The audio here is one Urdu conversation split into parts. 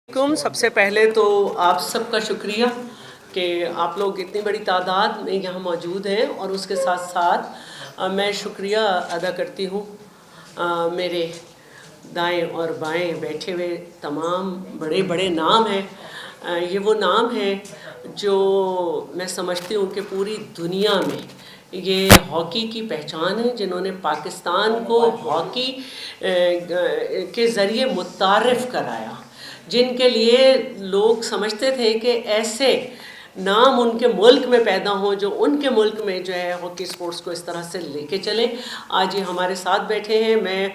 سب سے پہلے تو آپ سب کا شکریہ کہ آپ لوگ اتنی بڑی تعداد میں یہاں موجود ہیں، اور اس کے ساتھ ساتھ میں شکریہ ادا کرتی ہوں میرے دائیں اور بائیں بیٹھے ہوئے تمام بڑے بڑے نام ہیں۔ یہ وہ نام ہیں جو میں سمجھتی ہوں کہ پوری دنیا میں یہ ہاکی کی پہچان ہے، جنہوں نے پاکستان کو ہاکی کے ذریعے متعارف کرایا، جن کے لیے لوگ سمجھتے تھے کہ ایسے نام ان کے ملک میں پیدا ہوں جو ان کے ملک میں جو ہے ہاکی سپورٹس کو اس طرح سے لے کے چلیں۔ آج یہ ہمارے ساتھ بیٹھے ہیں، میں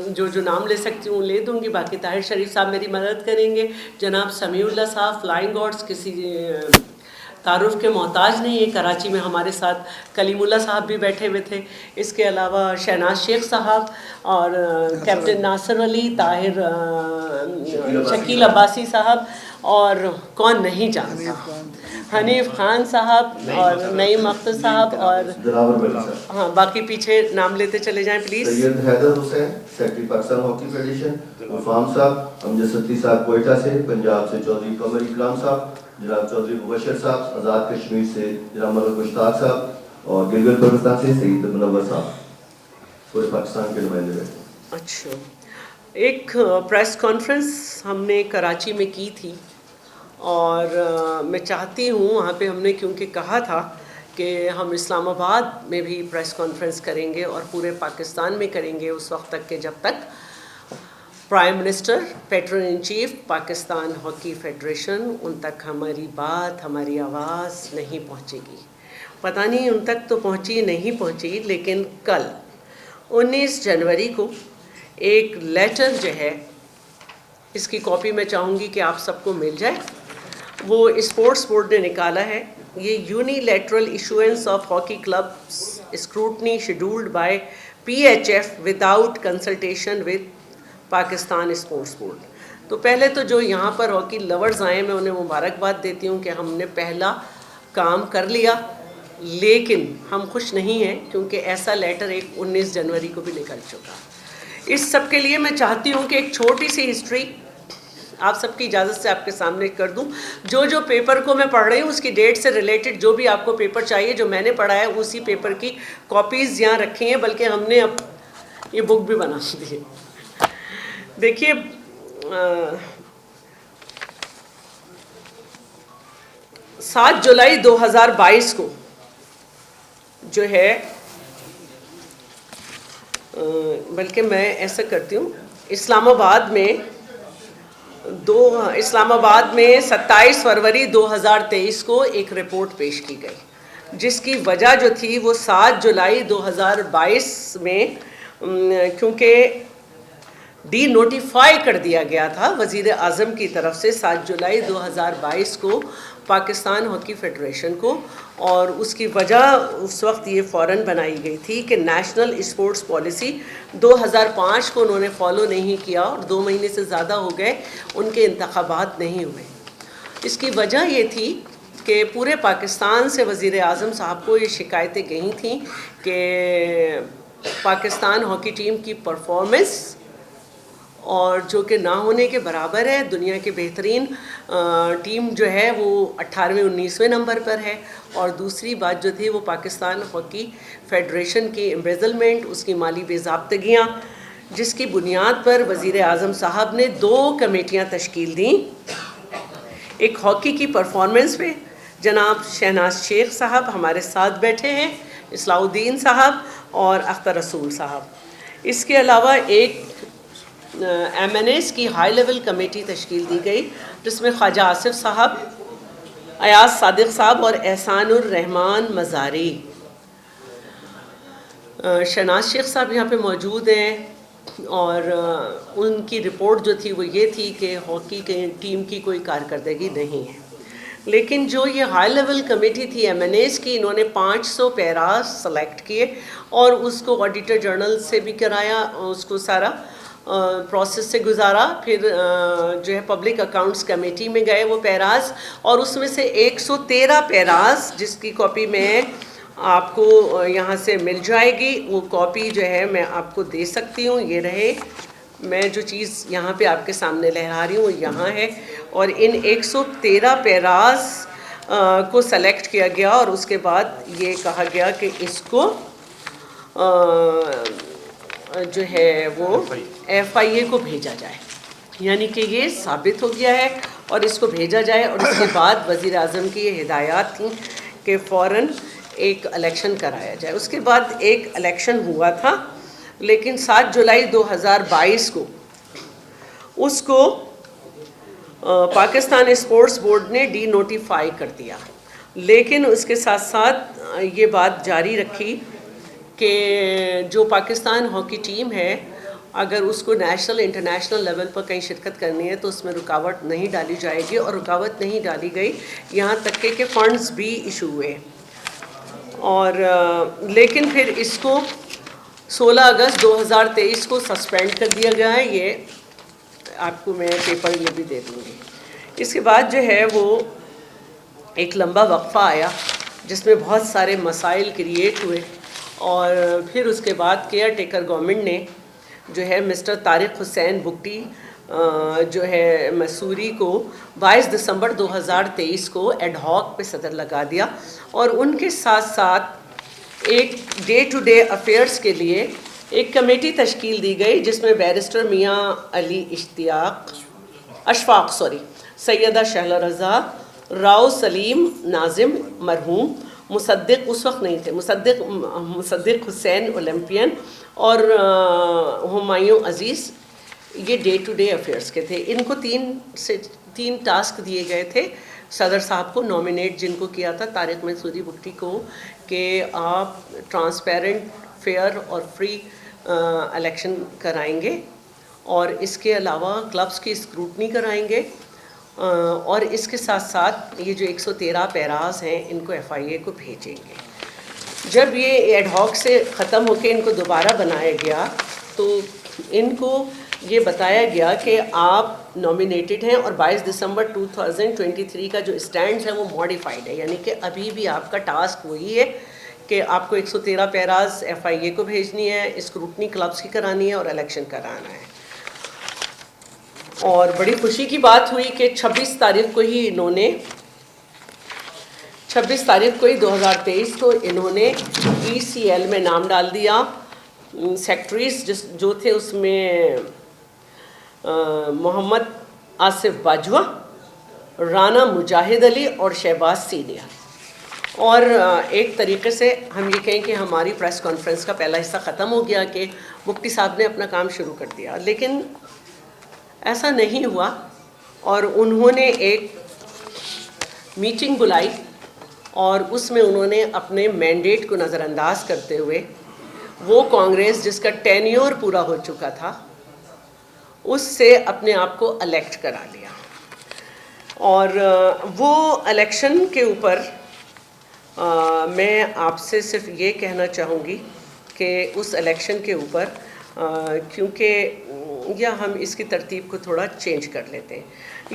جو نام لے سکتی ہوں لے دوں گی، باقی طاہر شریف صاحب میری مدد کریں گے۔ جناب سمیع اللہ صاحب فلائنگ گاڈز کسی تعارف کے محتاج نہیں ہے، کراچی میں ہمارے ساتھ کلیم اللہ صاحب بھی بیٹھے ہوئے تھے۔ اس کے علاوہ شہناز شیخ صاحب اور کیپٹن ناصر علی، طاہر شکیل عباسی صاحب، اور کون نہیں جانتا، حنیف خان صاحب اور نعیم اختر صاحب، اور ہاں باقی پیچھے نام لیتے چلے جائیں please. Syed Haider Hussain secretary Pakistan hockey federation, عفام صاحب، امجد ستی صاحب کوئٹہ سے، پنجاب سے چودھری قمر اکرام صاحب، جناب چودھری مبشر صاحب، آزاد کشمیر سے جناب ملک مشتاق صاحب، اور گلگت بلتستان سے سید منور صاحب، پورے پاکستان کے نمائندے بیٹھے۔ اچھا، ایک پریس کانفرنس ہم نے کراچی میں کی تھی، اور میں چاہتی ہوں وہاں پہ ہم نے کیونکہ کہا تھا کہ ہم اسلام آباد میں بھی پریس کانفرنس کریں گے اور پورے پاکستان میں کریں گے اس وقت تک کہ جب تک prime minister patron in chief Pakistan hockey federation ان تک ہماری بات، ہماری آواز نہیں پہنچے گی۔ پتہ نہیں ان تک تو پہنچی نہیں پہنچی، لیکن کل 19 جنوری کو ایک لیٹر جو ہے، اس کی کاپی میں چاہوں گی کہ آپ سب کو مل جائے، وہ اسپورٹس بورڈ نے نکالا ہے۔ یہ unilateral issuance of hockey clubs scrutiny scheduled by P H F without consultation with Pakistan Sports Board. تو پہلے تو جو یہاں پر ہاکی لورز آئے، میں انہیں مبارکباد دیتی ہوں کہ ہم نے پہلا کام کر لیا، لیکن ہم خوش نہیں ہیں کیونکہ ایسا لیٹر ایک 19 جنوری کو بھی نکل چکا۔ اس سب کے لیے میں چاہتی ہوں کہ ایک چھوٹی سی ہسٹری آپ سب کی اجازت سے آپ کے سامنے کر دوں۔ جو پیپر کو میں پڑھ رہی ہوں اس کی ڈیٹ سے ریلیٹڈ جو بھی آپ کو پیپر چاہیے، جو میں نے پڑھا ہے اسی پیپر کی کاپیز یہاں رکھی ہیں، بلکہ ہم نے اب یہ بک بھی بنا دی ہے۔ دیکھیے، 7 جولائی 2022 کو جو ہے، بلکہ میں ایسا کرتی ہوں، اسلام آباد میں 27 فروری 2023 کو ایک رپورٹ پیش کی گئی، جس کی وجہ جو تھی وہ 7 جولائی 2022 میں کیونکہ ڈی نوٹیفائی کر دیا گیا تھا وزیر اعظم کی طرف سے 7 جولائی 2022 کو پاکستان ہاکی فیڈریشن کو، اور اس کی وجہ اس وقت یہ فوراً بنائی گئی تھی کہ نیشنل اسپورٹس پالیسی 2005 کو انہوں نے فالو نہیں کیا، اور 2 مہینے سے زیادہ ہو گئے ان کے انتخابات نہیں ہوئے۔ اس کی وجہ یہ تھی کہ پورے پاکستان سے وزیر اعظم صاحب کو یہ شکایتیں گئی تھیں کہ پاکستان ہاکی ٹیم کی پرفارمنس، اور جو کہ نہ ہونے کے برابر ہے، دنیا کے بہترین ٹیم جو ہے وہ 18ویں 19ویں نمبر پر ہے، اور دوسری بات جو تھی وہ پاکستان ہاکی فیڈریشن کی ایمبیزلمنٹ، اس کی مالی بے ضابطگیاں، جس کی بنیاد پر وزیر اعظم صاحب نے 2 کمیٹیاں تشکیل دیں۔ ایک ہاکی کی پرفارمنس پہ جناب شہناز شیخ صاحب ہمارے ساتھ بیٹھے ہیں، اصلاح الدین صاحب اور اختر رسول صاحب۔ اس کے علاوہ ایک ایم این ایس کی ہائی لیول کمیٹی تشکیل دی گئی، جس میں خواجہ آصف صاحب، ایاز صادق صاحب اور احسان الرحمان مزاری۔ شہناز شیخ صاحب یہاں پہ موجود ہیں، اور ان کی رپورٹ جو تھی وہ یہ تھی کہ ہاکی کے ٹیم کی کوئی کارکردگی نہیں ہے۔ لیکن جو یہ ہائی لیول کمیٹی تھی ایم این ایس کی، انہوں نے 500 پیراز سلیکٹ کیے اور اس کو آڈیٹر جنرل سے بھی کرایا، اس کو سارا پروسیس سے گزارا، پھر جو ہے پبلک اکاؤنٹس کمیٹی میں گئے وہ پیراز، اور اس میں سے 113 پیراز، جس کی کاپی میں آپ کو یہاں سے مل جائے گی، وہ کاپی جو ہے میں آپ کو دے سکتی ہوں، یہ رہے میں جو چیز یہاں پہ آپ کے سامنے لہرا رہی ہوں وہ یہاں ہے، اور ان 113 پیراز کو سلیکٹ کیا گیا اور اس کے بعد یہ کہا گیا کہ اس کو جو ہے وہ FIA کو بھیجا جائے، یعنی کہ یہ ثابت ہو گیا ہے اور اس کو بھیجا جائے. اور اس کے بعد وزیر اعظم کی یہ ہدایات تھیں کہ فوراً ایک الیکشن کرایا جائے. اس کے بعد ایک الیکشن ہوا تھا، لیکن 7 جولائی 2022 کو اس کو پاکستان اسپورٹس بورڈ نے ڈی نوٹیفائی کر دیا. لیکن اس کے ساتھ ساتھ یہ بات جاری رکھی کہ جو پاکستان ہاکی ٹیم ہے، اگر اس کو نیشنل انٹرنیشنل لیول پر کہیں شرکت کرنی ہے تو اس میں رکاوٹ نہیں ڈالی جائے گی، اور رکاوٹ نہیں ڈالی گئی، یہاں تک کہ فنڈز بھی ایشو ہوئے. اور لیکن پھر اس کو 16 اگست 2023 کو سسپینڈ کر دیا گیا ہے. یہ آپ کو میں پیپر میں بھی دے دوں گی. اس کے بعد جو ہے وہ ایک لمبا وقفہ آیا جس میں بہت سارے مسائل کریٹ ہوئے، اور پھر اس کے بعد کیئر ٹیکر گورنمنٹ نے جو ہے مسٹر طارق حسین بگٹی جو ہے مسوری کو 22 دسمبر 2023 کو ایڈ ہاک پہ صدر لگا دیا، اور ان کے ساتھ ساتھ ایک ڈے ٹو ڈے افیئرس کے لیے ایک کمیٹی تشکیل دی گئی جس میں بیرسٹر میاں علی اشفاق سیدہ شہلا رضا، راؤ سلیم ناظم مرحوم، مصدق اس وقت نہیں تھے، مصدق حسین اولمپین، اور ہمایوں عزیز. یہ ڈے ٹو ڈے افیئرس کے تھے. ان کو تین ٹاسک دیے گئے تھے صدر صاحب کو، نومینیٹ جن کو کیا تھا طارق منصوری بگٹی کو، کہ آپ ٹرانسپیرنٹ، فیئر اور فری الیکشن کرائیں گے، اور اس کے علاوہ کلبس کی اسکروٹنی کرائیں گے، اور اس کے ساتھ ساتھ یہ جو 113 پیراز ہیں ان کو FIA کو بھیجیں گے. جب یہ ایڈ ہاک سے ختم ہو کے ان کو دوبارہ بنایا گیا تو ان کو یہ بتایا گیا کہ آپ نومینیٹڈ ہیں، اور 22 دسمبر 2023 کا جو اسٹینڈز ہے وہ ماڈیفائڈ ہے، یعنی کہ ابھی بھی آپ کا ٹاسک وہی ہے کہ آپ کو 113 پیراز FIA کو بھیجنی ہے، اسکروٹنی کلبس کی کرانی ہے، اور الیکشن کرانا ہے. اور بڑی خوشی کی بات ہوئی کہ 26 تاریخ کو ہی 2023 کو انہوں نے ECL میں نام ڈال دیا. سیکٹریز جو تھے اس میں محمد آصف باجوہ، رانا مجاہد علی اور شہباز سینئر. اور ایک طریقے سے ہم یہ کہیں کہ ہماری پریس کانفرنس کا پہلا حصہ ختم ہو گیا کہ مفتی صاحب نے اپنا کام شروع کر دیا، لیکن ایسا نہیں ہوا. اور انہوں نے ایک میٹنگ بلائی اور اس میں انہوں نے اپنے مینڈیٹ کو نظر انداز کرتے ہوئے وہ کانگریس جس کا ٹینیور پورا ہو چکا تھا اس سے اپنے آپ کو الیکٹ کرا لیا. اور وہ الیکشن کے اوپر میں آپ سے صرف یہ کہنا چاہوں گی کہ اس الیکشن کے اوپر کیونکہ یا ہم اس کی ترتیب کو تھوڑا چینج کر لیتے ہیں.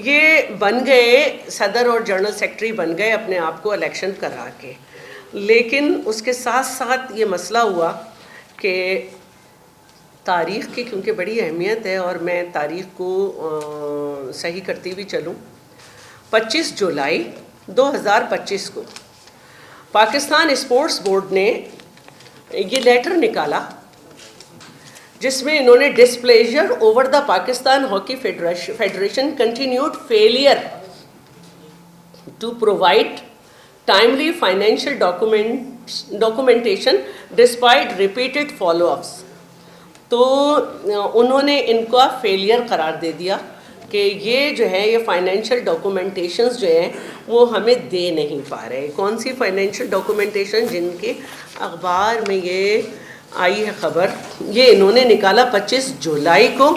یہ بن گئے صدر اور جنرل سیکرٹری بن گئے اپنے آپ کو الیکشن کرا کے، لیکن اس کے ساتھ ساتھ یہ مسئلہ ہوا کہ تاریخ کی کیونکہ بڑی اہمیت ہے اور میں تاریخ کو صحیح کرتی بھی چلوں. 25 جولائی 2025 کو پاکستان اسپورٹس بورڈ نے یہ لیٹر نکالا جس میں انہوں نے displeasure over the Pakistan hockey federation continued failure to provide timely financial documentation despite repeated follow ups. تو انہوں نے ان کا فیلئر قرار دے دیا کہ یہ جو ہے یہ فائنینشیل ڈاکومنٹیشنز جو ہیں وہ ہمیں دے نہیں پا رہے. کون سی فائنینشیل ڈاکومنٹیشن؟ جن کے اخبار میں یہ آئی ہے خبر، یہ انہوں نے نکالا 25 جولائی کو،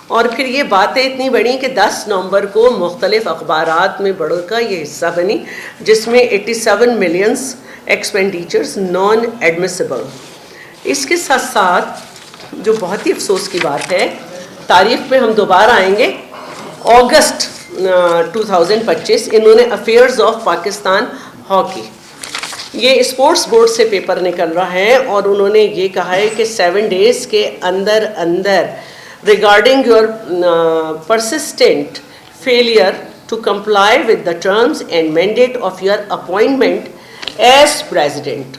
اور پھر یہ باتیں اتنی بڑی کہ 10 نومبر کو مختلف اخبارات میں بڑوں کا یہ حصہ بنی جس میں 87 ملینز ایکسپینڈیچرز نان ایڈمیسیبل. اس کے ساتھ ساتھ جو بہت ہی افسوس کی بات ہے، تاریخ پہ ہم دوبارہ آئیں گے، اگست 2025 انہوں نے افیئرز آف پاکستان ہاکی، یہ اسپورٹس بورڈ سے پیپر نکل رہا ہے، اور انہوں نے یہ کہا ہے کہ 7 days کے اندر اندر regarding your persistent failure to comply with the terms and mandate of your appointment as president.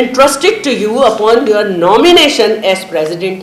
entrusted to you upon your nomination as president.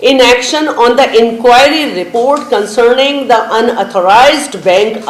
inaction on the inquiry report concerning the unauthorized bank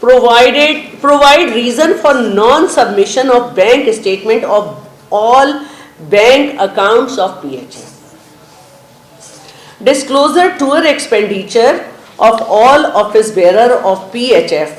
Provide reason for non-submission of bank statement of all bank accounts of PHF. Disclosure tour expenditure of all office bearer of PHF.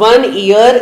1 year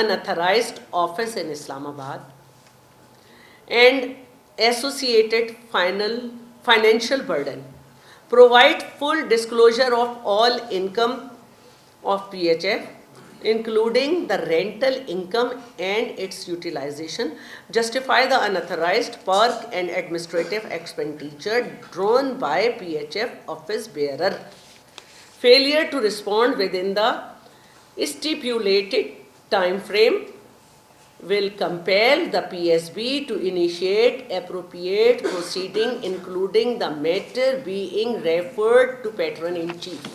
unauthorized office in Islamabad and associated financial burden. Provide full disclosure of all income of PHF including the rental income and its utilization. Justify the unauthorized work and administrative expenditure drawn by PHF office bearer. Failure to respond within the stipulated time frame will compel the PSB to initiate appropriate proceeding including the matter being referred to patron in chief.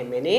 MNA,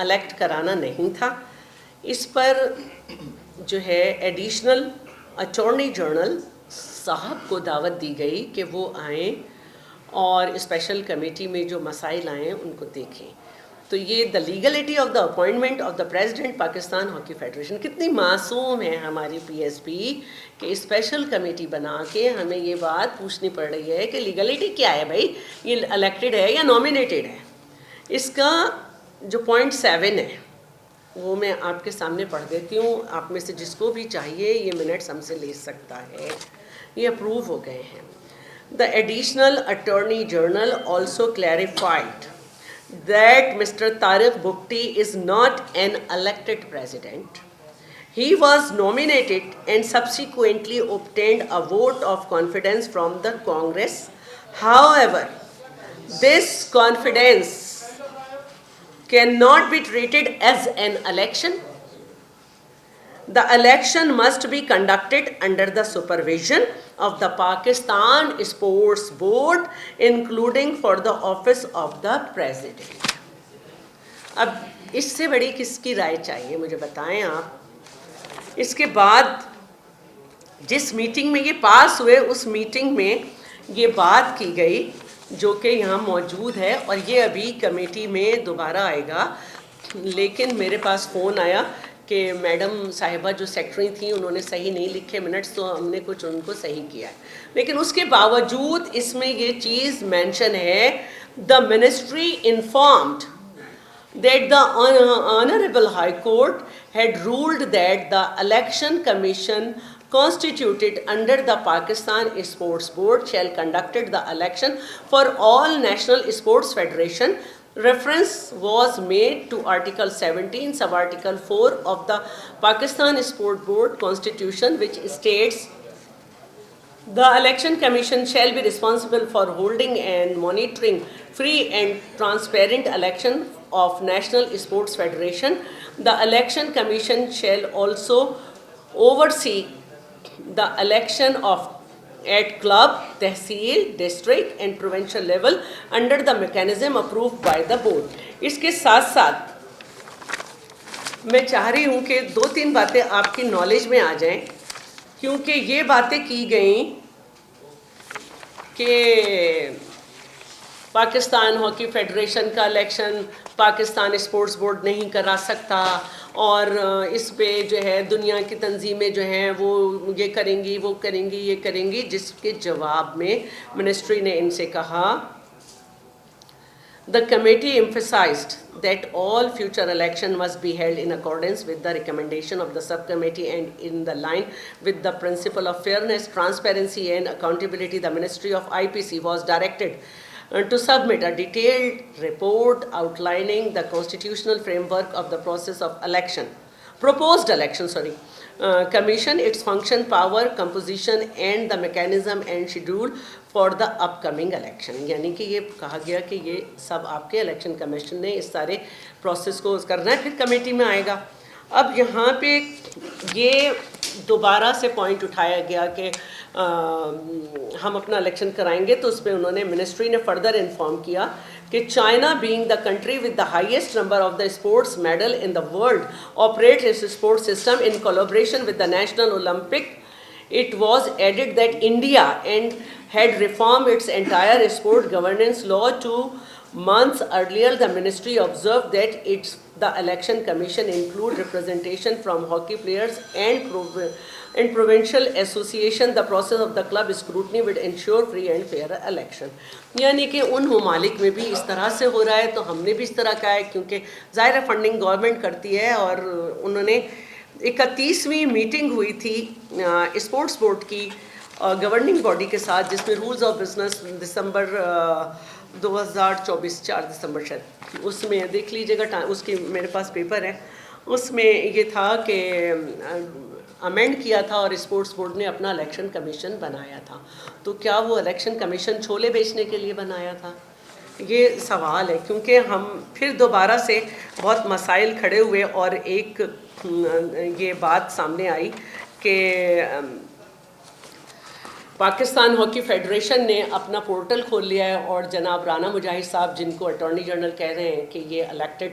elect کرانا نہیں تھا. اس پر جو ہے ایڈیشنل اٹارنی جنرل صاحب کو دعوت دی گئی کہ وہ آئیں اور اسپیشل کمیٹی میں جو مسائل آئیں ان کو دیکھیں. تو یہ the legality of the appointment of the president Pakistan hockey federation کتنی معصوم ہے ہماری پی ایس پی کہ اسپیشل کمیٹی بنا کے ہمیں یہ بات پوچھنی پڑ رہی ہے کہ لیگلٹی کیا ہے بھائی, یہ الیکٹڈ ہے یا نامینیٹڈ ہے. اس کا جو پوائنٹ 7 ہے وہ میں آپ کے سامنے پڑھ دیتی ہوں, آپ میں سے جس کو بھی چاہیے یہ منٹس ہم سے لے سکتا ہے. یہ اپروو ہو گئے ہیں. The additional Attorney General also clarified that Mr. Tariq Bhukti is not an elected president. He was nominated and subsequently obtained a vote of confidence from the Congress. However, this confidence cannot be treated as an election. The election must be conducted under the supervision of the Pakistan Sports Board, including for the office of the President. اب اس سے بڑی کس کی رائے چاہیے مجھے بتائیں آپ. اس کے بعد جس میٹنگ میں یہ پاس ہوئے اس میٹنگ میں یہ بات کی گئی جو کہ یہاں موجود ہے, اور یہ ابھی کمیٹی میں دوبارہ آئے گا. لیکن میرے پاس فون آیا کہ میڈم صاحبہ جو سیکٹری تھیں انہوں نے صحیح نہیں لکھے منٹس, تو ہم نے کچھ ان کو صحیح کیا ہے. لیکن اس کے باوجود اس میں یہ چیز مینشن ہے, the ministry informed that the Honorable High Court had ruled that the Election Commission constituted under the Pakistan Sports Board shall conduct the election for all national sports federation. Reference was made to Article 17, Sub-Article 4 of the Pakistan Sport Board Constitution, which states, the Election Commission shall be responsible for holding and monitoring free and transparent election of National Sports Federation. The Election Commission shall also oversee the election of at club, tehsil, district and provincial level under the mechanism approved by the board. اس کے ساتھ ساتھ میں چاہ رہی ہوں کہ 2-3 باتیں آپ کی نالج میں آ جائیں, کیونکہ یہ باتیں کی گئیں کہ پاکستان ہاکی فیڈریشن کا الیکشن پاکستان اسپورٹس بورڈ نہیں کرا سکتا, اور اس پہ جو ہے دنیا کی تنظیمیں جو ہیں وہ یہ کریں گی وہ کریں گی یہ کریں گی. جس کے جواب میں منسٹری نے ان سے کہا, the committee emphasized that all future election must be held in accordance with the recommendation of the subcommittee and in the line with the principle of fairness, transparency and accountability. The Ministry of IPC was directed to submit a detailed report outlining the constitutional framework of the process of proposed election, commission, its function, power, composition and the mechanism and schedule for the upcoming election. یعنی کہ یہ کہا گیا کہ یہ سب آپ کے الیکشن کمیشن نے اس سارے پروسیس کو کرنا ہے, پھر کمیٹی میں آئے گا. اب یہاں پہ یہ دوبارہ سے پوائنٹ اٹھایا گیا کہ ہم اپنا الیکشن کرائیں گے, تو اس پہ انہوں نے منسٹری نے فردر انفارم کیا کہ China being the country with the highest number of the sports medal in the world operates its sports system in collaboration with the National Olympic. It was added that India had reformed its entire sport governance law 2 months earlier. The ministry observed that the election commission include representation from hockey players and provincial association. The process of the club scrutiny would ensure free and fair election. یعنی کہ ان ممالک میں بھی اس طرح سے ہو رہا ہے تو ہم نے بھی اس طرح کا ہے, کیونکہ ظاہر فنڈنگ گورنمنٹ کرتی ہے. اور انہوں نے 31ویں میٹنگ ہوئی تھی اسپورٹس بورڈ کی گورننگ باڈی کے ساتھ, جس میں رولز آف بزنس دسمبر 2024 4 دسمبر شاید, اس میں دیکھ لیجیے گا, اس کی میرے پاس پیپر ہے. اس میں یہ تھا کہ امینڈ کیا تھا اور اسپورٹس بورڈ نے اپنا الیکشن کمیشن بنایا تھا. تو کیا وہ الیکشن کمیشن چھولے بیچنے کے لیے بنایا تھا؟ یہ سوال ہے, کیونکہ ہم پھر دوبارہ سے بہت مسائل کھڑے ہوئے اور ایک یہ بات سامنے آئی کہ پاکستان ہاکی فیڈریشن نے اپنا پورٹل کھول لیا ہے, اور جناب رانا مجاہد صاحب جن کو اٹارنی جنرل کہہ رہے ہیں کہ یہ elected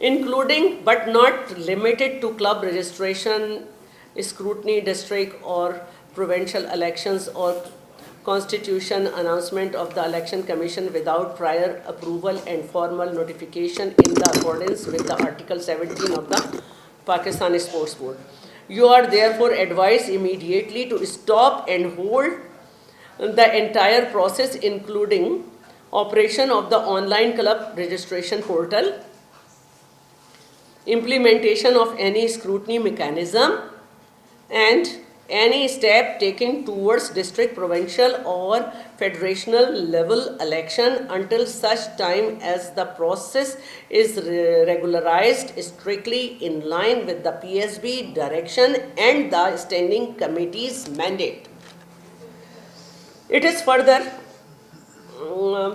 including but not limited to club registration, scrutiny, district or provincial elections, or constitution announcement of the election commission without prior approval and formal notification in the accordance with the Article 17 of the Pakistan Sports Board. You are therefore advised immediately to stop and hold the entire process, including operation of the online club registration portal, implementation of any scrutiny mechanism, and any step taken towards district, provincial or federational level election until such time as the process is regularized strictly in line with the PSB direction and the standing committee's mandate. It is further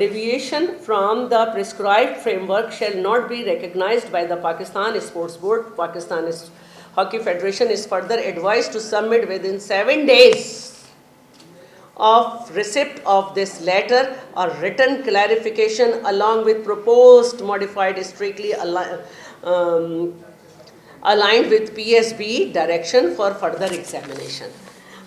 deviation from the prescribed framework shall not be recognized by the Pakistan Sports Board. Pakistan Hockey Federation is further advised to submit within 7 days of receipt of this letter a written clarification along with proposed modified strictly aligned with PSB direction for further examination.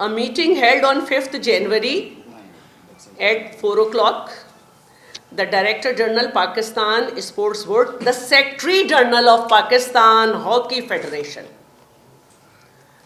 a meeting held on 5th January at 4 o'clock, the Director General Pakistan Sports Board, the Secretary General of Pakistan Hockey Federation,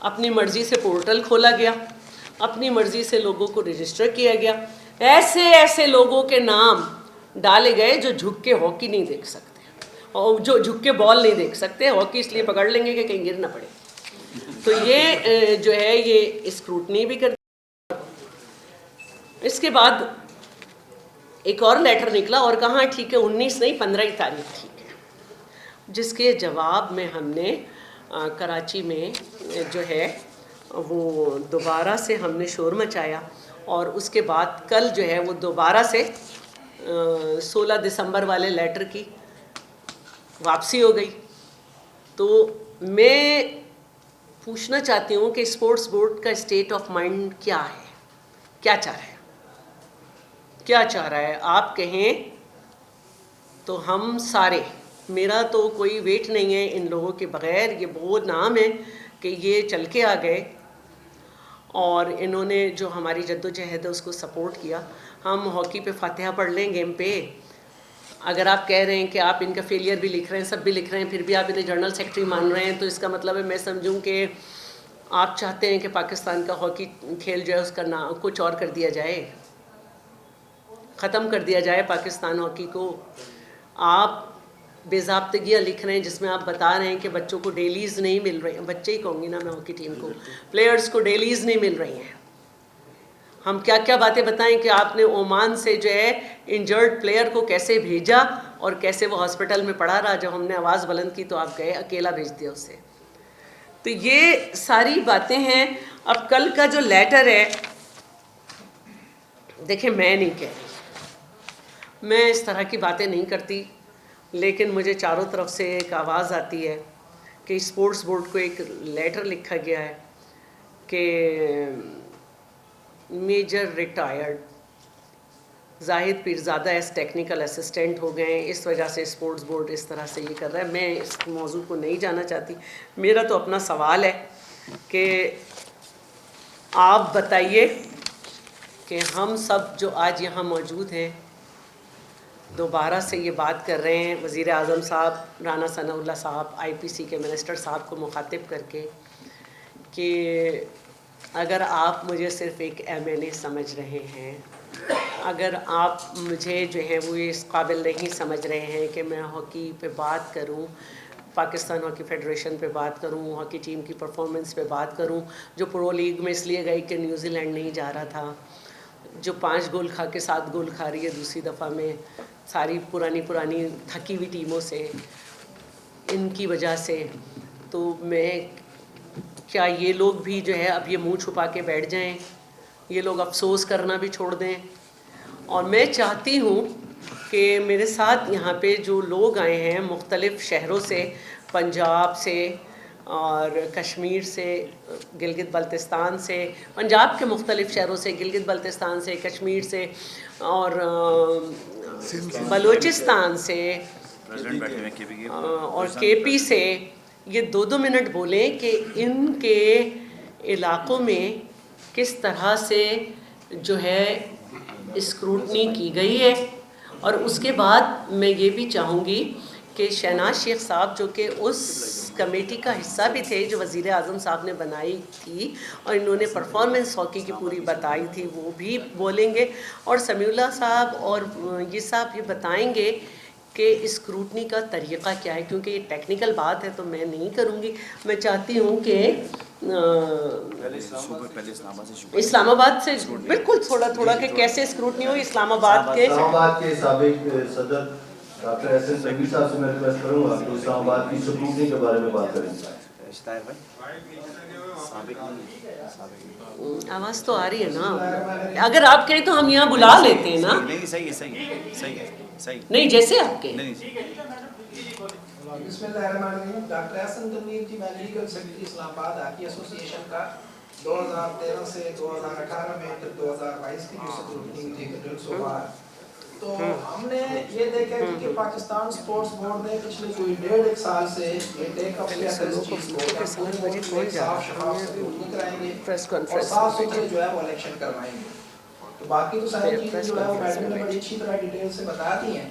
اپنی مرضی سے پورٹل کھولا گیا, اپنی مرضی سے لوگوں کو رجسٹر کیا گیا. ایسے ایسے لوگوں کے نام ڈالے گئے جو جھک کے ہاکی نہیں دیکھ سکتے, اور جو جھک کے بال نہیں دیکھ سکتے. ہاکی اس لیے پکڑ لیں گے کہ کہیں گر نہ پڑے. تو یہ جو ہے یہ اسکروٹنی بھی کر. اس کے بعد ایک اور لیٹر نکلا اور کہاں ٹھیک ہے 19 نہیں 15 تاریخ ٹھیک ہے, جس کے جواب میں ہم نے کراچی میں جو ہے وہ دوبارہ سے ہم نے شور مچایا, اور اس کے بعد کل جو ہے وہ دوبارہ سے 16 دسمبر والے لیٹر کی واپسی ہو گئی. تو میں پوچھنا چاہتی ہوں کہ اسپورٹس بورڈ کا اسٹیٹ آف مائنڈ کیا ہے, کیا چاہ رہا ہے, کیا چاہ رہا ہے. آپ کہیں تو ہم سارے, میرا تو کوئی ویٹ نہیں ہے ان لوگوں کے بغیر. یہ بہت نام ہے کہ یہ چل کے آ گئے اور انہوں نے جو ہماری جد و جہد ہے اس کو سپورٹ کیا. ہم ہاکی پہ فاتحہ پڑھ لیں گیم پہ. اگر آپ کہہ رہے ہیں کہ آپ ان کا فیلئر بھی لکھ رہے ہیں, سب بھی لکھ رہے ہیں, پھر بھی آپ انہیں جنرل سیکرٹری مان رہے ہیں, تو اس کا مطلب ہے میں سمجھوں کہ آپ چاہتے ہیں کہ پاکستان کا ہاکی کھیل جو ہے اس کا نام کچھ اور کر دیا جائے, ختم کر دیا جائے پاکستان ہاکی کو. آپ بے ضابطگیاں لکھ رہے ہیں جس میں آپ بتا رہے ہیں کہ بچوں کو ڈیلیز نہیں مل رہی ہیں, بچے ہی کہوں گی نا میں ہاکی ٹیم کو, پلیئرز کو ڈیلیز نہیں مل رہی ہیں. ہم کیا کیا باتیں بتائیں کہ آپ نے عمان سے جو ہے انجرڈ پلیئر کو کیسے بھیجا اور کیسے وہ ہاسپٹل میں پڑا رہا. جب ہم نے آواز بلند کی تو آپ گئے اکیلا بھیج دیا اسے. تو یہ ساری باتیں ہیں. اب کل کا جو لیٹر ہے, دیکھیں میں نہیں کہہ رہی, میں اس طرح کی باتیں نہیں کرتی, لیکن مجھے چاروں طرف سے ایک آواز آتی ہے کہ اسپورٹس بورڈ کو ایک لیٹر لکھا گیا ہے کہ میجر ریٹائرڈ زاہد پیرزادہ ایز ٹیکنیکل اسسٹنٹ ہو گئے ہیں, اس وجہ سے اسپورٹس بورڈ اس طرح سے یہ کر رہا ہے. میں اس موضوع کو نہیں جانا چاہتی. میرا تو اپنا سوال ہے کہ آپ بتائیے کہ ہم سب جو آج یہاں موجود ہیں دوبارہ سے یہ بات کر رہے ہیں وزیر اعظم صاحب, رانا ثناء اللہ صاحب, آئی پی سی کے منسٹر صاحب کو مخاطب کر کے, کہ اگر آپ مجھے صرف ایک ایم ایل اے سمجھ رہے ہیں, اگر آپ مجھے جو ہے وہ اس قابل نہیں سمجھ رہے ہیں کہ میں ہاکی پہ بات کروں, پاکستان ہاکی فیڈریشن پہ بات کروں, ہاکی ٹیم کی پرفارمنس پہ بات کروں, جو پرو لیگ میں اس لیے گئی کہ نیوزی لینڈ نہیں جا رہا تھا, جو 5 گول کھا کے 7 گول کھا رہی ہے دوسری دفعہ میں, ساری پرانی تھکی ہوئی ٹیموں سے, ان کی وجہ سے. تو میں کیا یہ لوگ بھی جو ہے اب یہ منہ چھپا کے بیٹھ جائیں, یہ لوگ افسوس کرنا بھی چھوڑ دیں. اور میں چاہتی ہوں کہ میرے ساتھ یہاں پہ جو لوگ آئے ہیں مختلف شہروں سے, پنجاب سے اور کشمیر سے, گلگت بلتستان سے, پنجاب کے مختلف شہروں سے, گلگت بلتستان سے, کشمیر سے اور بلوچستان سے اور کے پی سے, یہ 2 منٹ بولیں کہ ان کے علاقوں میں کس طرح سے جو ہے اسکروٹنی کی گئی ہے. اور اس کے بعد میں یہ بھی چاہوں گی کہ شہناز شیخ صاحب جو کہ اس کمیٹی کا حصہ بھی تھے جو وزیر اعظم صاحب نے بنائی تھی اور انہوں نے پرفارمنس ہاکی کی پوری بتائی تھی, وہ بھی بولیں گے. اور سمیع اللہ صاحب اور یہ صاحب یہ بتائیں گے کہ اسکروٹنی کا طریقہ کیا ہے, کیونکہ یہ ٹیکنیکل بات ہے تو میں نہیں کروں گی. میں چاہتی ہوں کہ اسلام آباد سے بالکل تھوڑا کہ کیسے اسکروٹنی ہوئی. اسلام آباد کے سابق صدر ڈاکٹر احسن تنویر صاحب سے میں ریکویسٹ کروں گا کہ اسلام آباد کی اسکروٹنی کے بارے میں بات کریں. آواز تو آ رہی ہے نا, اگر آپ کہیں تو ہم یہاں بلا لیتے ہیں نا. نہیں جیسے آپ کے. بسم اللہ الرحمن الرحیم. ڈاکٹر احسن تنویر جی, میں لیگل سیکرٹری اسلام آباد ہاکی ایسوسی ایشن کا 2013 سے 2018 میں 2022 کی جو اسکروٹنی ہوئی تھی تو ہم نے یہ دیکھا کہ پاکستان سپورٹس بورڈ نے پچھلے کوئی 1.5 سال سے یہ ٹیک اپ کیا ہے اس چیز کو کہ صاف شفاف اسکروٹنی کرائیں گے اور صاف ستھرے جو ہے وہ الیکشن کروائیں گے. تو باقی تو ساری چیزیں جو ہے وہ میڈم نے بڑی اچھی طرح ڈیٹیل سے بتا دی ہیں.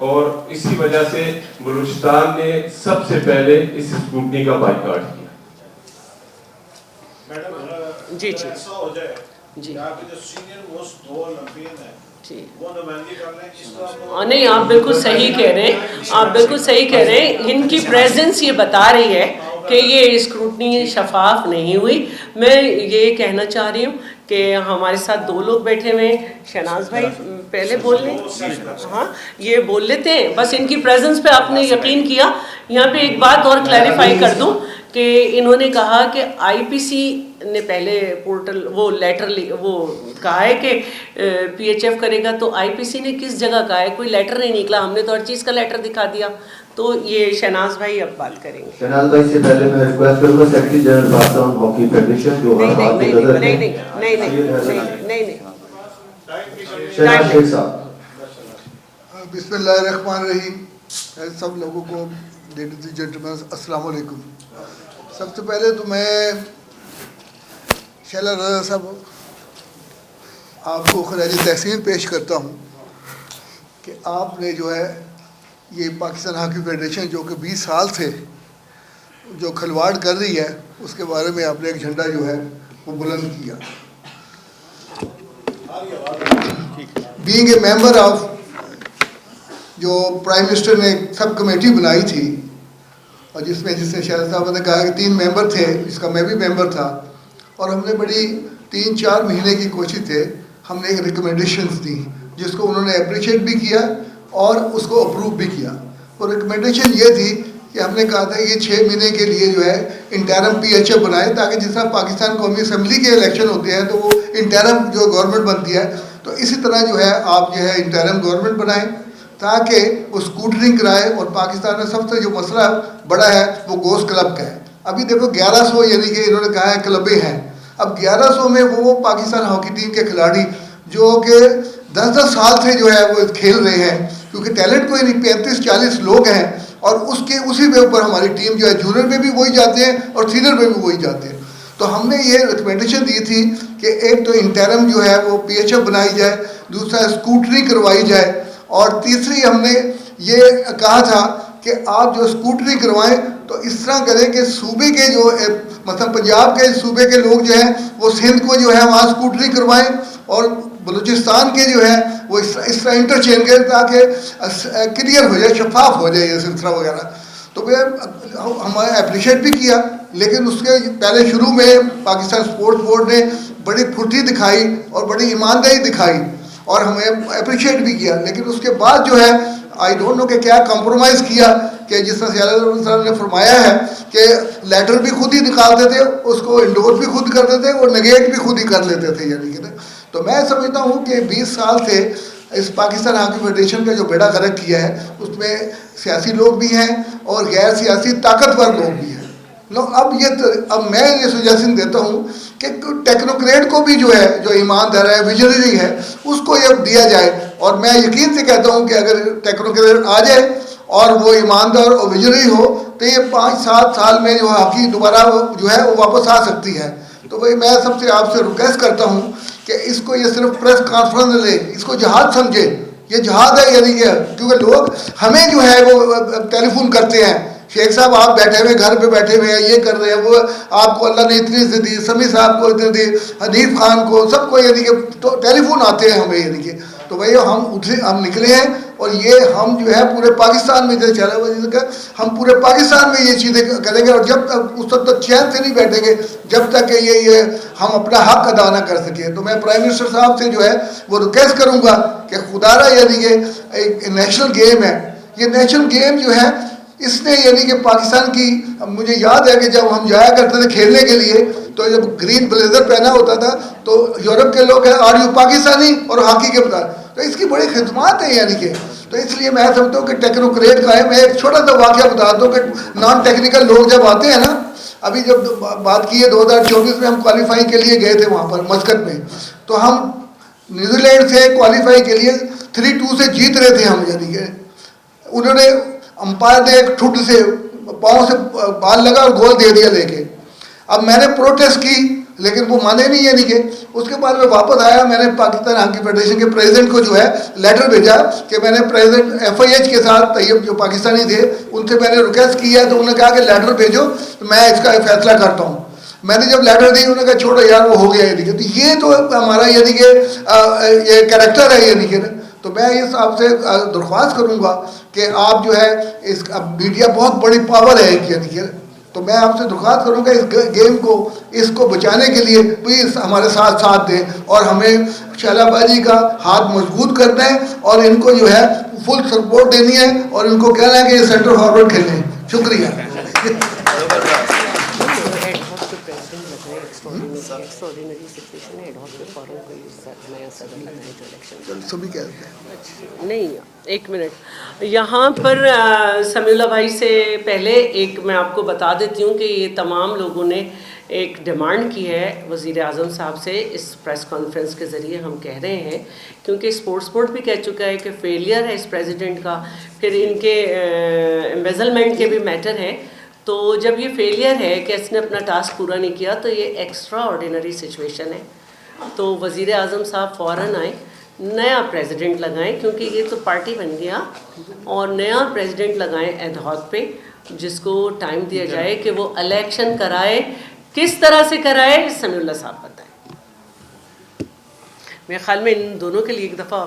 اور اسی وجہ سے بلوچستان نے سب سے پہلے اس اسکروٹنی کا بائیکاٹ کیا. میڈم جی جی ایسا ہو جائے جی آپ کے جو سینئر موسٹ 2 اولمپئن ہیں جی وہ نمائندگی کر لیں اس کا نہیں، آپ بالکل صحیح کہہ رہے ہیں، آپ بالکل صحیح کہہ رہے ہیں. ان کی پریزنس یہ بتا رہی ہے کہ یہ اسکروٹنی شفاف نہیں ہوئی. میں یہ کہنا چاہ رہی ہوں کہ ہمارے ساتھ 2 لوگ بیٹھے ہوئے ہیں. شہناز بھائی پہلے بول لیں. ہاں یہ بول لیتے ہیں، بس ان کی پریزنس پہ آپ نے یقین کیا. یہاں پہ ایک بات اور کلیریفائی کر دوں کہ انہوں نے کہا کہ آئی پی سی نے پہلے پورٹل وہ لیٹر وہ کہا ہے کہ پی ایچ ایف کرے گا، تو آئی پی سی نے کس جگہ کہا ہے؟ کوئی لیٹر نہیں نکلا، ہم نے تو ہر چیز کا لیٹر دکھا دیا. تو یہ شہناز بھائی اب بات کریں گے. شہناز بھائی سے پہلے میں ریکویسٹ کروں گا secretary general Pakistan hockey federation جو نہیں آپ کی نہیں نظر نہیں میں نہیں نہیں نہیں نہیں. شہناز شیخ صاحب. بسم اللہ الرحمن الرحیم. سب لوگوں کو لیڈیز اینڈ جینٹلمین السلام علیکم. سب سے پہلے تو میں شیلا رضا صاحب آپ کو خراج تحسین پیش کرتا ہوں کہ آپ نے جو ہے یہ پاکستان ہاکی فیڈریشن جو کہ 20 سال سے جو کھلواڑ کر رہی ہے اس کے بارے میں آپ نے ایک جھنڈا جو ہے وہ بلند کیا. بینگ اے ممبر آف جو پرائم منسٹر نے سب کمیٹی بنائی تھی اور جس میں شہزاد صاحب نے کہا کہ 3 ممبر تھے، جس کا میں بھی ممبر تھا، اور ہم نے بڑی 3-4 مہینے کی کوشش تھے. ہم نے ایک ریکمنڈیشنز دی جس کو انہوں نے اپریشیٹ بھی کیا اور اس کو اپروو بھی کیا. اور ریکمنڈیشن یہ تھی کہ ہم نے کہا تھا کہ 6 مہینے کے لیے جو ہے انٹرم پی ایچ ایف بنائے تاکہ جس طرح پاکستان قومی اسمبلی کے الیکشن ہوتے ہیں تو وہ انٹرم جو گورنمنٹ بنتی ہے تو اسی طرح جو ہے آپ جو ہے انٹرم گورنمنٹ بنائیں تاکہ وہ اسکوٹرنگ کرائے. اور پاکستان میں سب سے جو مسئلہ بڑا ہے وہ گوشت کلب کا ہے. ابھی دیکھو 1100 یعنی کہ انہوں نے کہا ہے کلبیں ہیں. اب 1100 میں وہ پاکستان ہاکی ٹیم کے کھلاڑی جو کہ 10-10 سال سے جو ہے وہ کھیل رہے ہیں کیونکہ ٹیلنٹ کوئی نہیں، 35-40 لوگ ہیں اور اسی کے اوپر ہماری ٹیم جو ہے جونیئر میں بھی وہی جاتے ہیں اور سینئر میں بھی وہی جاتے ہیں. تو ہم نے یہ ریکمنڈیشن دی تھی کہ ایک تو انٹرم جو ہے وہ پی ایچ ایف بنائی جائے، دوسرا اسکوٹری کروائی جائے، اور تیسری ہم نے یہ کہا تھا کہ آپ جو اسکوٹری کروائیں تو اس طرح کریں کہ صوبے کے جو مثلا پنجاب کے صوبے کے لوگ جو ہیں وہ سندھ کو جو ہے وہاں اسکوٹری کروائیں اور بلوچستان کے جو ہے وہ اس طرح انٹرچینج کریں تاکہ کلیئر ہو جائے، شفاف ہو جائے یہ سلسلہ وغیرہ. تو ہمیں اپریشیٹ بھی کیا، لیکن اس کے پہلے شروع میں پاکستان اسپورٹس بورڈ نے بڑی پھرتی دکھائی اور بڑی ایمانداری دکھائی اور ہمیں اپریشیٹ بھی کیا. لیکن اس کے بعد جو ہے آئی ڈونٹ نو کہ کیا کمپرومائز کیا کہ جس طرح سیال صاحب نے فرمایا ہے کہ لیٹر بھی خود ہی نکالتے تھے، اس کو انڈورس بھی خود کرتے تھے اور نگیٹ بھی خود ہی کر لیتے تھے. یعنی کہ تو میں سمجھتا ہوں کہ 20 سال سے اس پاکستان ہاکی فیڈریشن کا جو بیڑا غرق کیا ہے اس میں سیاسی لوگ بھی ہیں اور غیر سیاسی طاقتور لوگ بھی ہیں. اب میں یہ سجیشن دیتا ہوں کہ ٹیکنوکریٹ کو بھی جو ہے جو ایماندار ہے، ویژنری ہے، اس کو یہ دیا جائے. اور میں یقین سے کہتا ہوں کہ اگر ٹیکنوکریٹ آ جائے اور وہ ایماندار اور ویژنری ہو تو یہ 5-7 سال میں جو ہاکی دوبارہ جو ہے وہ واپس آ سکتی ہے. تو بھائی میں سب سے آپ سے ریکویسٹ کرتا ہوں کہ اس کو یہ صرف پریس کانفرنس لے، اس کو جہاد سمجھے. یہ جہاد ہے یعنی کہ کیونکہ لوگ ہمیں جو ہے وہ ٹیلی فون کرتے ہیں، شیخ صاحب آپ بیٹھے ہوئے گھر پہ بیٹھے ہوئے ہیں، یہ کر رہے ہیں، وہ آپ کو اللہ نے اتنی عزت دی، سمیع صاحب کو اتنی دی، حنیف خان کو، سب کو یعنی کہ ٹیلی فون آتے ہیں ہمیں. یعنی کہ تو بھائی ہم نکلے ہیں اور یہ ہم جو ہے پورے پاکستان میں جو چلا ہوا ہم پورے پاکستان میں یہ چیزیں کریں گے اور جب تک اس وقت تک چین سے نہیں بیٹھیں گے جب تک کہ یہ ہم اپنا حق ادا نہ کر سکیں. تو میں پرائم منسٹر صاحب سے جو ہے وہ ریکویسٹ کروں گا کہ خدا را یعنی کہ ایک نیشنل گیم ہے، یہ نیشنل گیم جو ہے اس نے یعنی کہ پاکستان کی، مجھے یاد ہے کہ جب ہم جایا کرتے تھے کھیلنے کے لیے تو جب گرین بلیزر پہنا ہوتا تھا تو یورپ کے لوگ ہیں آر یو پاکستانی اور ہاکی کے بتا، تو اس کی بڑی خدمات ہیں. یعنی کہ تو اس لیے میں سمجھتا ہوں کہ ٹیکنوکریٹ کا ہے. میں ایک چھوٹا سا واقعہ بتاتا ہوں کہ نان ٹیکنیکل لوگ جب آتے ہیں نا، ابھی جب بات کی ہے 2024 میں ہم کوالیفائی کے لیے گئے تھے وہاں پر مسقط میں، تو ہم نیوزی لینڈ سے کوالیفائی کے لیے 3-2 سے جیت رہے تھے ہم. یعنی کہ انہوں نے امپائر نے ایک ٹھٹ سے پاؤں سے بال لگا اور گول دے دیا لے کے. اب میں نے پروٹیسٹ کی لیکن وہ مانے نہیں ہے. نہیں کہ اس کے بعد میں واپس آیا, میں نے پاکستان ہاکی فیڈریشن کے پریزیڈنٹ کو جو ہے لیٹر بھیجا کہ میں نے پریزیڈنٹ FIH کے ساتھ طیب جو پاکستانی تھے ان سے میں نے ریکویسٹ کیا, تو انہوں نے کہا کہ لیٹر بھیجو تو میں اس کا فیصلہ کرتا ہوں. میں نے جب لیٹر دی انہوں نے کہا چھوڑو یار وہ ہو گیا. یہ تو ہمارا یعنی کہ یہ کریکٹر ہے. یعنی کہ تو میں اس آپ سے درخواست کروں گا کہ آپ جو ہے اس میڈیا بہت بڑی پاور ہے یعنی کہ, تو میں آپ سے درخواست کروں گا اس گیم کو اس کو بچانے کے لیے پلیز ہمارے ساتھ دیں اور ہمیں شہلا بازی کا ہاتھ مضبوط کرنا ہے اور ان کو جو ہے فل سپورٹ دینی ہے اور ان کو کہنا ہے کہ یہ سینٹر فارورڈ کھیلیں. شکریہ. سبھی کہتے ہیں نہیں, ایک منٹ یہاں پر سمیع اللہ بھائی سے پہلے ایک میں آپ کو بتا دیتی ہوں کہ یہ تمام لوگوں نے ایک ڈیمانڈ کی ہے وزیر اعظم صاحب سے اس پریس کانفرنس کے ذریعے. ہم کہہ رہے ہیں کیونکہ اسپورٹس بورڈ بھی کہہ چکا ہے کہ فیلئر ہے اس پریزیڈنٹ کا, پھر ان کے ایمبیزلمنٹ کے بھی میٹر ہیں. تو جب یہ فیلئر ہے کہ اس نے اپنا ٹاسک پورا نہیں کیا تو یہ ایکسٹرا آرڈینری سچویشن ہے. تو وزیر اعظم صاحب فوراً آئیں, نیا پریزیڈنٹ لگائیں, کیونکہ یہ تو پارٹی بن گیا, اور نیا پریزیڈنٹ لگائیں ایڈ ہاک پہ, جس کو ٹائم دیا جائے کہ وہ الیکشن کرائے. کس طرح سے کرائے سمیع اللہ صاحب بتائیں. میرے خیال میں ان دونوں کے لیے ایک دفعہ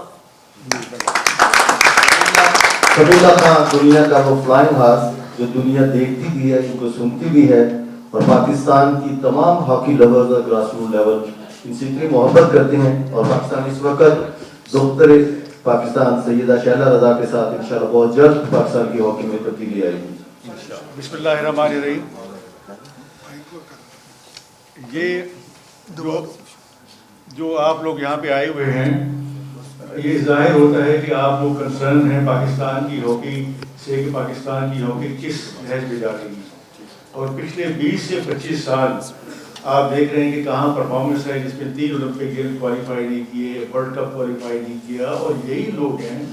سمیع اللہ خان دنیا کا وہ فلائنگ ہارس جو دنیا دیکھتی بھی ہے, ان کو سنتی بھی ہے, اور پاکستان کی تمام ہاکی لورز اور گراس روٹ لیول ان سے اتنی محبت کرتے ہیں. اور پاکستان اس وقت دختر پاکستان سیدہ شہلا رضا کے ساتھ انشاءاللہ بہت جلد پاکستان کی ہاکی میں تبدیلی آئے گی. بسم اللہ الرحمن الرحیم. یہ جو آپ لوگ یہاں پہ آئے ہوئے ہیں, یہ ظاہر ہوتا ہے کہ آپ لوگ کنسرن ہیں پاکستان کی ہاکی سے کہ پاکستان کی ہاکی کس نہج پہ جا رہی ہے. اور پچھلے 20 سے 25 سال آپ دیکھ رہے ہیں کہ کہاں پرفارمنس ہے, جس میں 3 اولمپک گیمز کوالیفائی نہیں کیے, ورلڈ کپ کوالیفائی نہیں کیا, اور یہی لوگ ہیں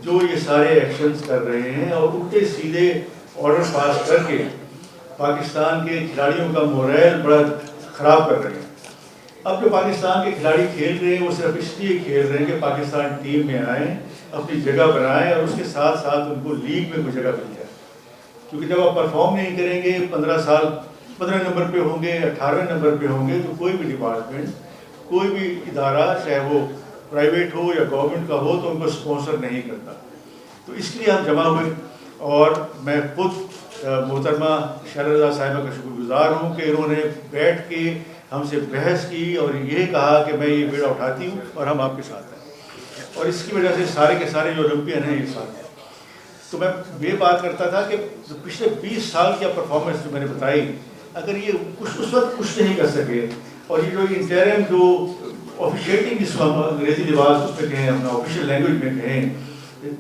جو یہ سارے ایکشنز کر رہے ہیں اور الٹے سیدھے آرڈر پاس کر کے پاکستان کے کھلاڑیوں کا مورائل بڑا خراب کر رہے ہیں. اب جو پاکستان کے کھلاڑی کھیل رہے ہیں وہ صرف اس لیے کھیل رہے ہیں کہ پاکستان ٹیم میں آئیں, اپنی جگہ بنائیں, اور اس کے ساتھ ساتھ ان کو لیگ میں کوئی جگہ مل جائے. کیونکہ جب آپ پرفارم نہیں کریں گے, 15 نمبر پہ ہوں گے, 18ویں نمبر پہ ہوں گے, تو کوئی بھی ڈپارٹمنٹ, کوئی بھی ادارہ, چاہے وہ پرائیویٹ ہو یا گورنمنٹ کا ہو, تو ان کو اسپانسر نہیں کرتا. تو اس لیے ہم جمع ہوئے, اور میں خود محترمہ شہلا رضا صاحبہ کا شکر گزار ہوں کہ انہوں نے بیٹھ کے ہم سے بحث کی اور یہ کہا کہ میں یہ بیڑا اٹھاتی ہوں اور ہم آپ کے ساتھ ہیں. اور اس کی وجہ سے سارے کے سارے جو اولمپئن ہیں یہ ساتھ ہیں. تو میں یہ بات کرتا تھا کہ پچھلے 20 سال کی پرفارمنس جو میں نے بتائی, اگر یہ اس وقت کچھ نہیں کر سکے, اور یہ جو انٹرم جو آفیشیٹنگ جس کو ہم انگریزی لباس اس میں کہیں, اپنا آفیشیل لینگویج میں کہیں,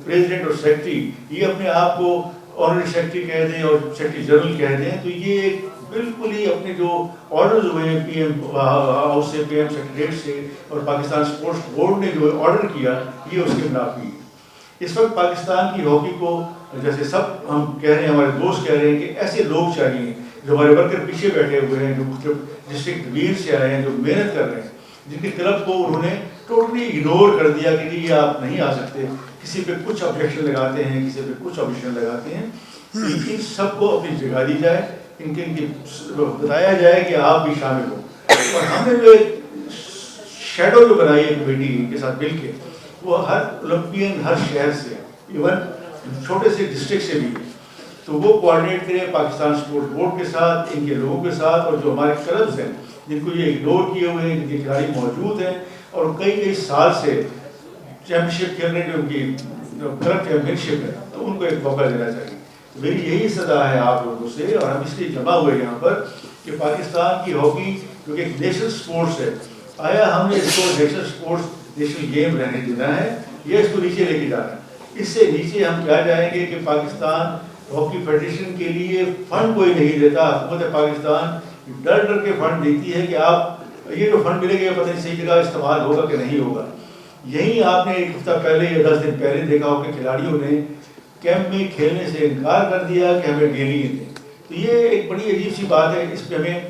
پریزیڈنٹ اور سیکرٹری یہ اپنے آپ کو آنرری سیکرٹری کہہ دیں اور سیکرٹری جنرل کہہ دیں, تو یہ بالکل ہی اپنے جو آرڈرز ہوئے ہیں پی ایم ہاؤس سے, پی ایم سیکریٹریٹ سے, اور پاکستان اسپورٹس بورڈ نے جو آرڈر کیا یہ اس کے خلاف ہی. اس وقت پاکستان کی ہاکی کو جیسے سب ہم کہہ رہے ہیں, ہمارے دوست کہہ رہے ہیں کہ ایسے لوگ چاہیے جو ہمارے ورکر پیچھے بیٹھے ہوئے ہیں, جو مختلف ڈسٹرکٹ ڈویژن سے آئے ہیں, جو محنت کر رہے ہیں, جن کی کلب کو انہوں نے ٹوٹلی اگنور کر دیا کہ یہ آپ نہیں آ سکتے, کسی پہ کچھ آبجیکشن لگاتے ہیں, کسی پہ کچھ آبجیکشن لگاتے ہیں. ان سب کو اپنی جگہ دی جائے, ان کی بتایا جائے کہ آپ بھی شامل ہو. اور ہم نے جو ایک شیڈو جو بنائی ہے کمیٹی کے ساتھ مل کے, وہ ہر اولمپئن ہر شہر سے, ایون چھوٹے سے ڈسٹرکٹ سے بھی, تو وہ کوآرڈینیٹ کرے پاکستان اسپورٹس بورڈ کے ساتھ, ان کے لوگوں کے ساتھ, اور جو ہمارے کلبز ہیں جن کو یہ اگنور کیے ہوئے ہیں, جن کے کھلاڑی موجود ہیں اور کئی سال سے چیمپئن شپ کھیل رہے ہیں, جو ان کی کلب چیمپئن شپ ہے, تو ان کو ایک موقع دینا چاہیے. میری یہی صدا ہے آپ لوگوں سے, اور ہم اس لیے جمع ہوئے یہاں پر کہ پاکستان کی ہاکی کیونکہ ایک نیشنل اسپورٹس ہے, آیا ہم نے اس کو نیشنل اسپورٹس نیشنل گیم رہنے دینا ہے یا اس کو نیچے لے کے جانا ہے. اس سے نیچے ہم کیا جائیں گے کہ پاکستان ہاکی فیڈریشن کے لیے فنڈ کوئی نہیں دیتا. حکومت پاکستان ڈر ڈر کے فنڈ دیتی ہے کہ آپ یہ جو فنڈ ملے گا پتہ نہیں صحیح جگہ استعمال ہوگا کہ نہیں ہوگا. یہیں آپ نے ایک ہفتہ پہلے یا 10 دن پہلے دیکھا ہو کہ کھلاڑیوں نے کیمپ میں کھیلنے سے انکار کر دیا کہ ہمیں ڈیلی دیں. تو یہ ایک بڑی عجیب سی بات ہے, اس پہ ہمیں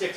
6।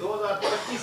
2025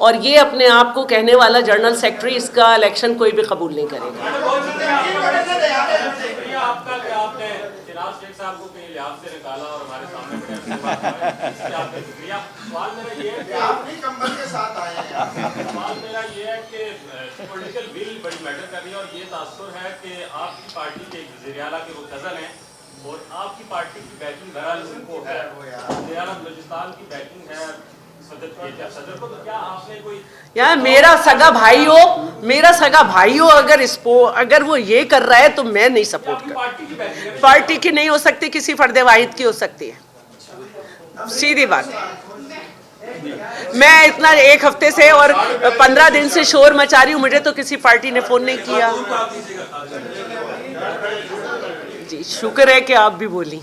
اور یہ اپنے آپ کو کہنے والا جنرل سیکرٹری اس کا الیکشن کوئی بھی قبول نہیں کرے گا. سوال میرا یہ ہے کہ پولیٹیکل ول بڑی میٹر کر رہی ہے، اور یہ تاثر ہے کہ آپ کی پارٹی کے وزیر اعلیٰ کے وہ کزن ہیں، اور آپ کی پارٹی کی بیکنگ بہرحال ان کو ہے، وزیر اعلیٰ بلوچستان کی بیکنگ ہے صدر کو. تو کیا آپ نے کوئی یار میرا سگا بھائی ہو اگر وہ یہ کر رہا ہے تو میں نہیں سپورٹ کر. پارٹی کی نہیں ہو سکتی، کسی فرد واحد کی ہو سکتی ہے، سیدھی بات ہے. میں اتنا 1 ہفتے سے اور 15 دن سے شور مچا رہی ہوں، مجھے تو کسی پارٹی نے فون نہیں کیا. جی شکر ہے کہ آپ بھی بولی.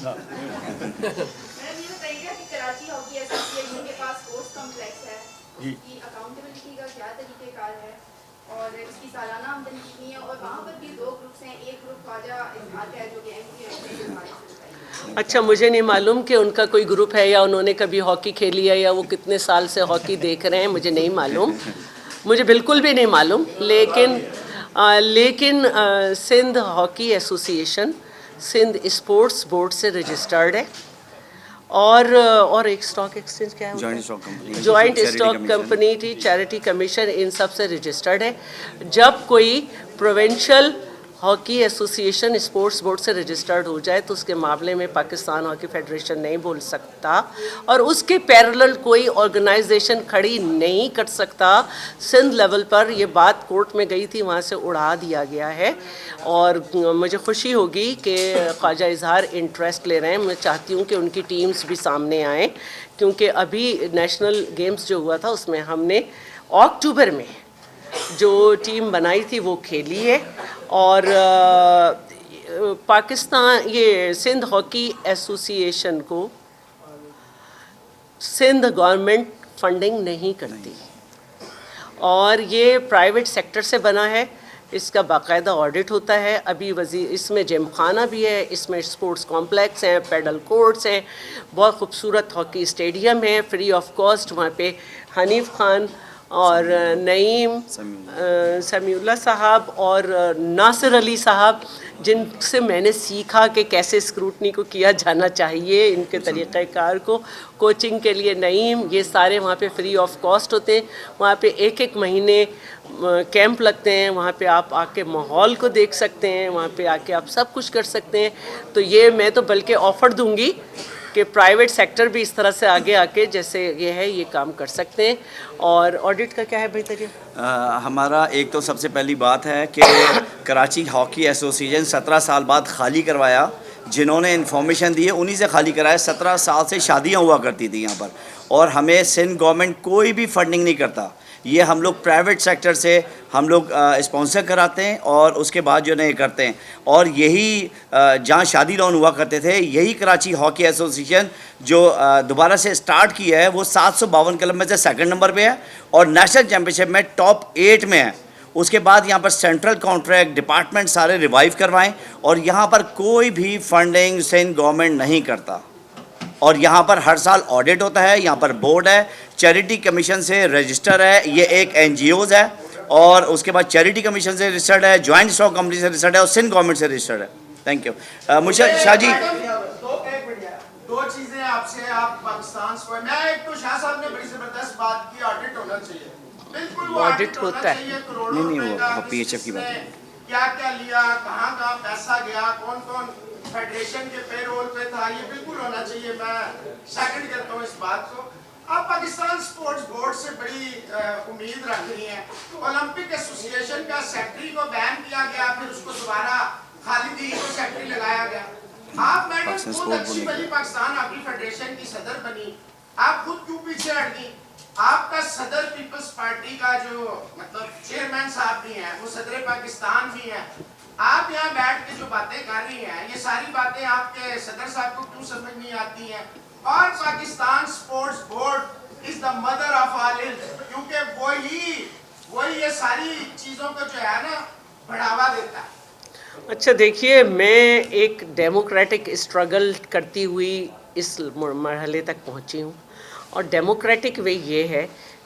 اچھا مجھے نہیں معلوم کہ ان کا کوئی گروپ ہے یا انہوں نے کبھی ہاکی کھیلی ہے یا وہ کتنے سال سے ہاکی دیکھ رہے ہیں، مجھے نہیں معلوم، مجھے بالکل بھی نہیں معلوم. لیکن سندھ ہاکی ایسوسی ایشن سندھ اسپورٹس بورڈ سے رجسٹرڈ ہے، اور ایک اسٹاک ایکسچینج کیا ہے، جوائنٹ اسٹاک کمپنی تھی، چیریٹی کمیشن، ان سب سے رجسٹرڈ ہے. جب کوئی پروونشل ہاکی ایسوسی ایشن اسپورٹس بورڈ سے رجسٹرڈ ہو جائے تو اس کے معاملے میں پاکستان ہاکی فیڈریشن نہیں بول سکتا، اور اس کے پیرلل کوئی آرگنائزیشن کھڑی نہیں کر سکتا. سندھ لیول پر یہ بات کورٹ میں گئی تھی، وہاں سے اڑا دیا گیا ہے، اور مجھے خوشی ہوگی کہ خواجہ اظہار انٹرسٹ لے رہے ہیں. میں چاہتی ہوں کہ ان کی ٹیمز بھی سامنے آئیں، کیونکہ ابھی نیشنل گیمز جو ہوا تھا اس میں ہم نے اکتوبر میں جو ٹیم بنائی تھی وہ کھیلی ہے. اور پاکستان یہ سندھ ہاکی ایسوسی ایشن کو سندھ گورنمنٹ فنڈنگ نہیں کرتی، اور یہ پرائیویٹ سیکٹر سے بنا ہے. اس کا باقاعدہ آڈٹ ہوتا ہے. ابھی اس میں جم خانہ بھی ہے، اس میں اسپورٹس کمپلیکس ہیں، پیڈل کورٹس ہیں، بہت خوبصورت ہاکی اسٹیڈیم ہے فری آف کاسٹ. وہاں پہ حنیف خان اور نعیم، سمیع اللہ صاحب اور ناصر علی صاحب، جن سے میں نے سیکھا کہ کیسے اسکروٹنی کو کیا جانا چاہیے، ان کے طریقہ کار کو، کوچنگ کے لیے نعیم، یہ سارے وہاں پہ فری آف کاسٹ ہوتے ہیں. وہاں پہ 1 مہینے کیمپ لگتے ہیں، وہاں پہ آپ آ کے ماحول کو دیکھ سکتے ہیں، وہاں پہ آ کے آپ سب کچھ کر سکتے ہیں. تو یہ میں تو بلکہ آفر دوں گی کہ پرائیویٹ سیکٹر بھی اس طرح سے آگے آ کے جیسے یہ ہے یہ کام کر سکتے ہیں. اور آڈٹ کا کیا ہے بہتر؟ ہمارا ایک تو سب سے پہلی بات ہے کہ کراچی ہاکی ایسوسی ایشن 17 سال بعد خالی کروایا. جنہوں نے انفارمیشن دی ہے انہی سے خالی کرایا. 17 سال سے شادیاں ہوا کرتی تھی یہاں پر، اور ہمیں سندھ گورنمنٹ کوئی بھی فنڈنگ نہیں کرتا. یہ ہم لوگ پرائیویٹ سیکٹر سے ہم لوگ اسپانسر کراتے ہیں اور اس کے بعد جو ہے کرتے ہیں. اور یہی جہاں شادی لون ہوا کرتے تھے، یہی کراچی ہاکی ایسوسیشن جو دوبارہ سے سٹارٹ کیا ہے وہ 752 کلب میں سے 2nd نمبر پہ ہے، اور نیشنل چیمپئن شپ میں ٹاپ 8 میں ہے. اس کے بعد یہاں پر سینٹرل کانٹریکٹ ڈپارٹمنٹ سارے ریوائیو کروائیں، اور یہاں پر کوئی بھی فنڈنگ سندھ گورنمنٹ نہیں کرتا. اور یہاں پر ہر سال آڈٹ ہوتا ہے. یہاں پر بورڈ ہے، چیریٹی کمیشن سے رجسٹر ہے، یہ ایک NGOز ہے، اور اس کے بعد چیریٹی کمیشن سے رجسٹرڈ ہے، جوائنٹ اسٹاک کمپنی سے رجسٹرڈ ہے، اور سندھ گورنمنٹ سے رجسٹرڈ ہے. Thank you. مشرف شاہ جی، 2 چیزیں آپ سے. آپ پاکستان سے میں ایک تو شاہ صاحب نے بڑی زبردست بات کی، آڈٹ ہونا چاہیے. بالکل وہ آڈٹ ہونا چاہیے. نہیں وہ PHF کی بات ہے. کیا کیا لیا، کہاں کہاں پیسہ گیا، کون کون فیڈریشن کے پے رول پہ تھا، یہ بالکل ہونا چاہیے. میں سیکنڈ کرتا ہوں اس بات کو. آپ پاکستان سپورٹس بورڈ سے بڑی امید رکھ رہی ہیں. اولمپک ایسوسی ایشن کا سیکرٹری کو بین کیا گیا، پھر اس کو دوبارہ خالدی کو سیکرٹری لگایا گیا. آپ میڈم خود اچھی بلی پاکستان ہاکی فیڈریشن کی صدر بنی، آپ خود کیوں پیچھے ہٹ گئی؟ آپ کا صدر پیپلز پارٹی کا جو مطلب چیئرمین صاحب بھی ہیں، وہ صدر پاکستان بھی ہیں. آپ یہاں بیٹھ کے جو باتیں کر رہی ہیں، یہ ساری باتیں آپ کے صدر صاحب کو کیوں سمجھ نہیں آتی ہیں؟ اور Pakistan sports board is the mother of all علم، کیونکہ وہی یہ ساری چیزوں کو جو ہے نا بڑھاوا دیتا ہے. اچھا دیکھیے، میں ایک ڈیموکریٹک اسٹرگل کرتی ہوئی اس مرحلے تک پہنچی ہوں، اور ڈیموکریٹک وے یہ ہے